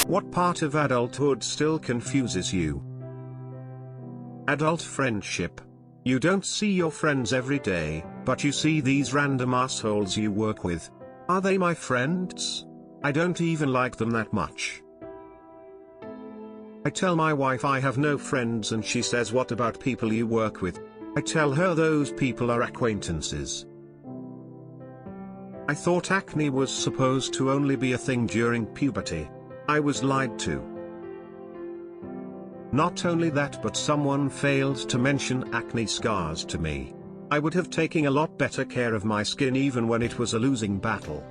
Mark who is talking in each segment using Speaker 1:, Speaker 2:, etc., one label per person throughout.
Speaker 1: What part of adulthood still confuses you? Adult friendship. You don't see your friends every day, but you see these random assholes you work with. Are they my friends? I don't even like them that much. I tell my wife I have no friends and she says, what about people you work with? I tell her those people are acquaintances. I thought acne was supposed to only be a thing during puberty. I was lied to. Not only that, but someone failed to mention acne scars to me. I would have taken a lot better care of my skin even when it was a losing battle.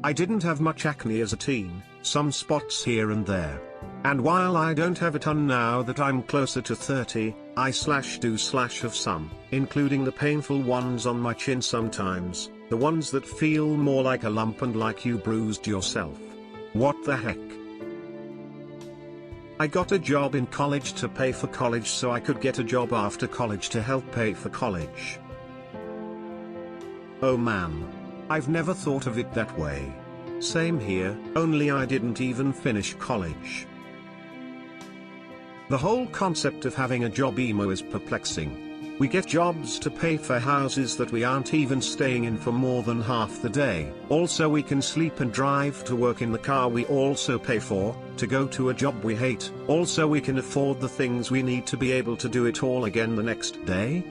Speaker 1: I didn't have much acne as a teen, some spots here and there. And while I don't have a ton now that I'm closer to 30, I do have some, including the painful ones on my chin sometimes, the ones that feel more like a lump and like you bruised yourself. What the heck? I got a job in college to pay for college so I could get a job after college to help pay for college. Oh man. I've never thought of it that way. Same here, only I didn't even finish college. The whole concept of having a job emo is perplexing. We get jobs to pay for houses that we aren't even staying in for more than half the day. Also we can sleep and drive to work in the car we also pay for, to go to a job we hate. Also we can afford the things we need to be able to do it all again the next day.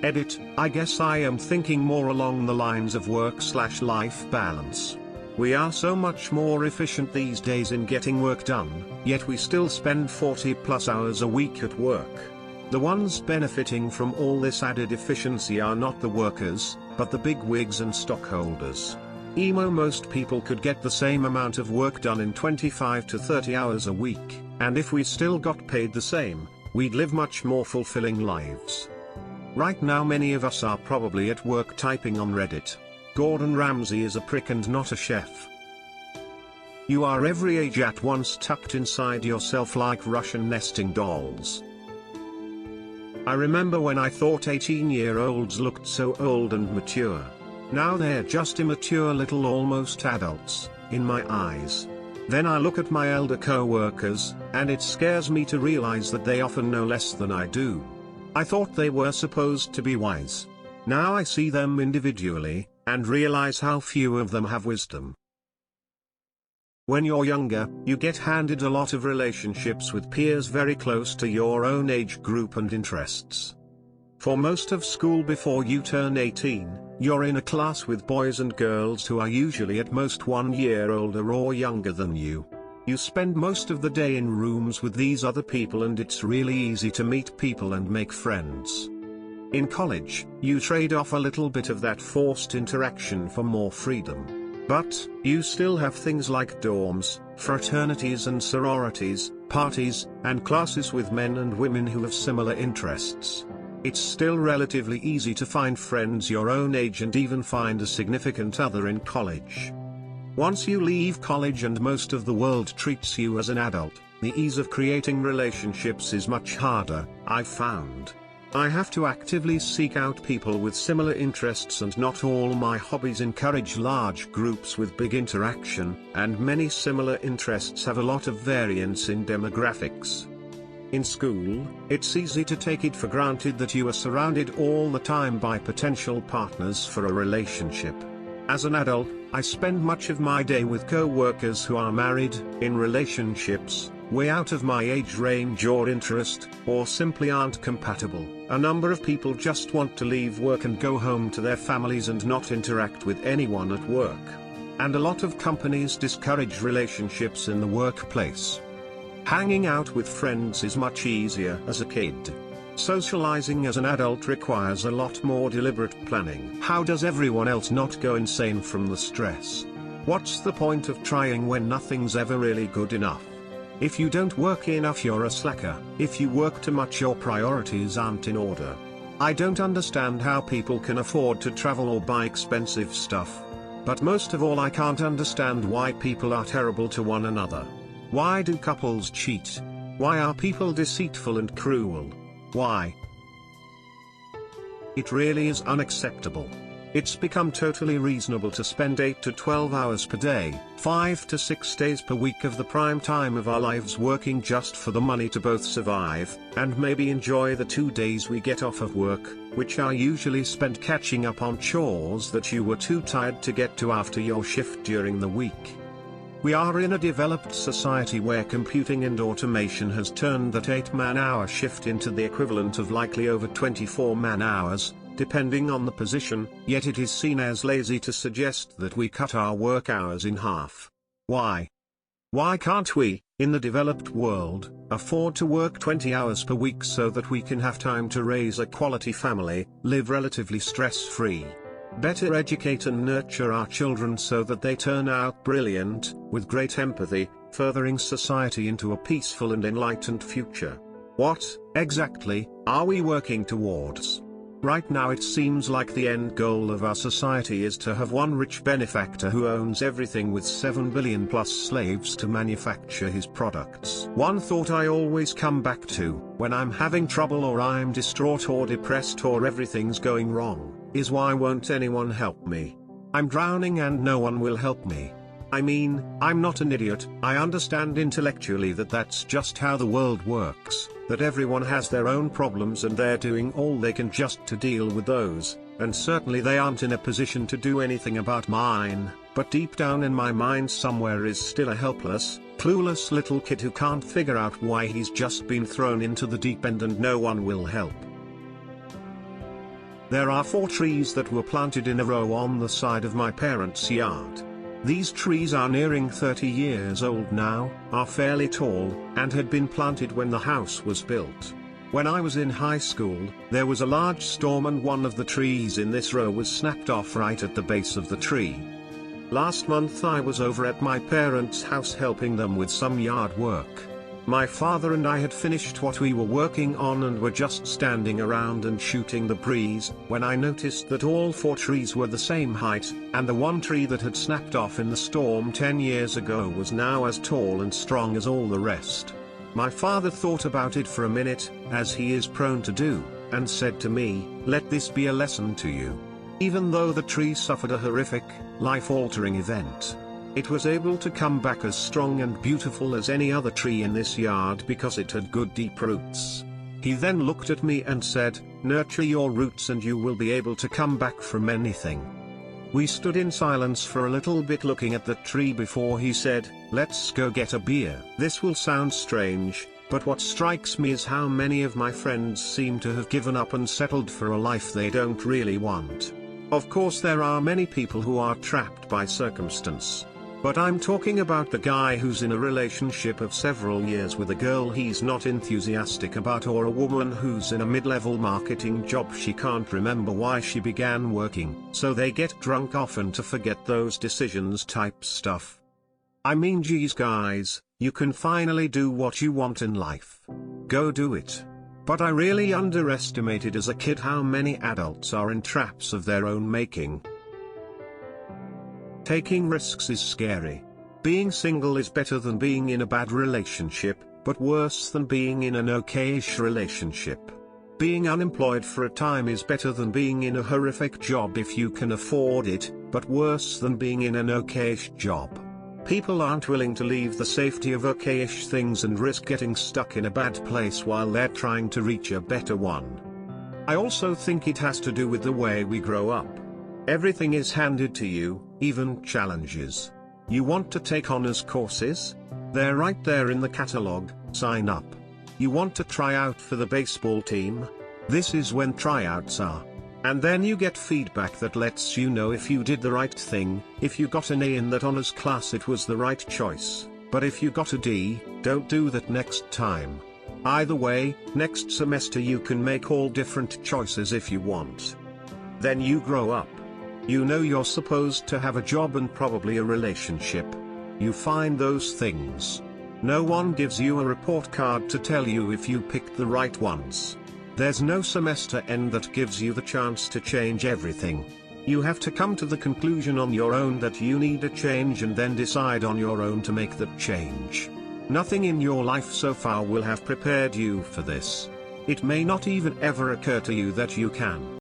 Speaker 1: Edit, I guess I am thinking more along the lines of work/life balance. We are so much more efficient these days in getting work done, yet we still spend 40+ hours a week at work. The ones benefiting from all this added efficiency are not the workers, but the bigwigs and stockholders. Most people could get the same amount of work done in 25 to 30 hours a week, and if we still got paid the same, we'd live much more fulfilling lives. Right now many of us are probably at work typing on Reddit. Gordon Ramsay is a prick and not a chef. You are every age at once tucked inside yourself like Russian nesting dolls. I remember when I thought 18-year-olds looked so old and mature. Now they're just immature little almost adults, in my eyes. Then I look at my elder co-workers, and it scares me to realize that they often know less than I do. I thought they were supposed to be wise. Now I see them individually, and realize how few of them have wisdom. When you're younger, you get handed a lot of relationships with peers very close to your own age group and interests. For most of school before you turn 18, you're in a class with boys and girls who are usually at most 1 year older or younger than you. You spend most of the day in rooms with these other people and it's really easy to meet people and make friends. In college, you trade off a little bit of that forced interaction for more freedom. But, you still have things like dorms, fraternities and sororities, parties, and classes with men and women who have similar interests. It's still relatively easy to find friends your own age and even find a significant other in college. Once you leave college and most of the world treats you as an adult, the ease of creating relationships is much harder, I've found. I have to actively seek out people with similar interests and not all my hobbies encourage large groups with big interaction, and many similar interests have a lot of variance in demographics. In school, it's easy to take it for granted that you are surrounded all the time by potential partners for a relationship. As an adult, I spend much of my day with co-workers who are married, in relationships, way out of my age range or interest, or simply aren't compatible. A number of people just want to leave work and go home to their families and not interact with anyone at work. And a lot of companies discourage relationships in the workplace. Hanging out with friends is much easier as a kid. Socializing as an adult requires a lot more deliberate planning. How does everyone else not go insane from the stress? What's the point of trying when nothing's ever really good enough? If you don't work enough, you're a slacker. If you work too much, your priorities aren't in order. I don't understand how people can afford to travel or buy expensive stuff. But most of all, I can't understand why people are terrible to one another. Why do couples cheat? Why are people deceitful and cruel? Why? It really is unacceptable. It's become totally reasonable to spend 8 to 12 hours per day, 5 to 6 days per week of the prime time of our lives working just for the money to both survive, and maybe enjoy the 2 days we get off of work, which are usually spent catching up on chores that you were too tired to get to after your shift during the week. We are in a developed society where computing and automation has turned that 8-man-hour shift into the equivalent of likely over 24 man-hours, depending on the position, yet it is seen as lazy to suggest that we cut our work hours in half. Why? Why can't we, in the developed world, afford to work 20 hours per week so that we can have time to raise a quality family, live relatively stress-free? Better educate and nurture our children so that they turn out brilliant, with great empathy, furthering society into a peaceful and enlightened future. What, exactly, are we working towards? Right now it seems like the end goal of our society is to have one rich benefactor who owns everything with 7 billion plus slaves to manufacture his products. One thought I always come back to, when I'm having trouble or I'm distraught or depressed or everything's going wrong, is why won't anyone help me? I'm drowning and no one will help me. I mean, I'm not an idiot, I understand intellectually that that's just how the world works, that everyone has their own problems and they're doing all they can just to deal with those, and certainly they aren't in a position to do anything about mine, but deep down in my mind somewhere is still a helpless, clueless little kid who can't figure out why he's just been thrown into the deep end and no one will help. There are 4 trees that were planted in a row on the side of my parents' yard. These trees are nearing 30 years old now, are fairly tall, and had been planted when the house was built. When I was in high school, there was a large storm and one of the trees in this row was snapped off right at the base of the tree. Last month I was over at my parents' house helping them with some yard work. My father and I had finished what we were working on and were just standing around and shooting the breeze, when I noticed that all 4 trees were the same height, and the one tree that had snapped off in the storm 10 years ago was now as tall and strong as all the rest. My father thought about it for a minute, as he is prone to do, and said to me, "Let this be a lesson to you. Even though the tree suffered a horrific, life-altering event, it was able to come back as strong and beautiful as any other tree in this yard because it had good deep roots." He then looked at me and said, "Nurture your roots and you will be able to come back from anything." We stood in silence for a little bit looking at the tree before he said, "Let's go get a beer." This will sound strange, but what strikes me is how many of my friends seem to have given up and settled for a life they don't really want. Of course there are many people who are trapped by circumstance. But I'm talking about the guy who's in a relationship of several years with a girl he's not enthusiastic about, or a woman who's in a mid-level marketing job she can't remember why she began working, so they get drunk often to forget those decisions type stuff. I mean, geez guys, you can finally do what you want in life. Go do it. But I really underestimated as a kid how many adults are in traps of their own making. Taking risks is scary. Being single is better than being in a bad relationship, but worse than being in an okay-ish relationship. Being unemployed for a time is better than being in a horrific job if you can afford it, but worse than being in an okay-ish job. People aren't willing to leave the safety of okay-ish things and risk getting stuck in a bad place while they're trying to reach a better one. I also think it has to do with the way we grow up. Everything is handed to you, even challenges. You want to take honors courses? They're right there in the catalog, sign up. You want to try out for the baseball team? This is when tryouts are. And then you get feedback that lets you know if you did the right thing. If you got an A in that honors class, it was the right choice, but if you got a D, don't do that next time. Either way, next semester you can make all different choices if you want. Then you grow up. You know you're supposed to have a job and probably a relationship. You find those things. No one gives you a report card to tell you if you picked the right ones. There's no semester end that gives you the chance to change everything. You have to come to the conclusion on your own that you need a change and then decide on your own to make that change. Nothing in your life so far will have prepared you for this. It may not even ever occur to you that you can.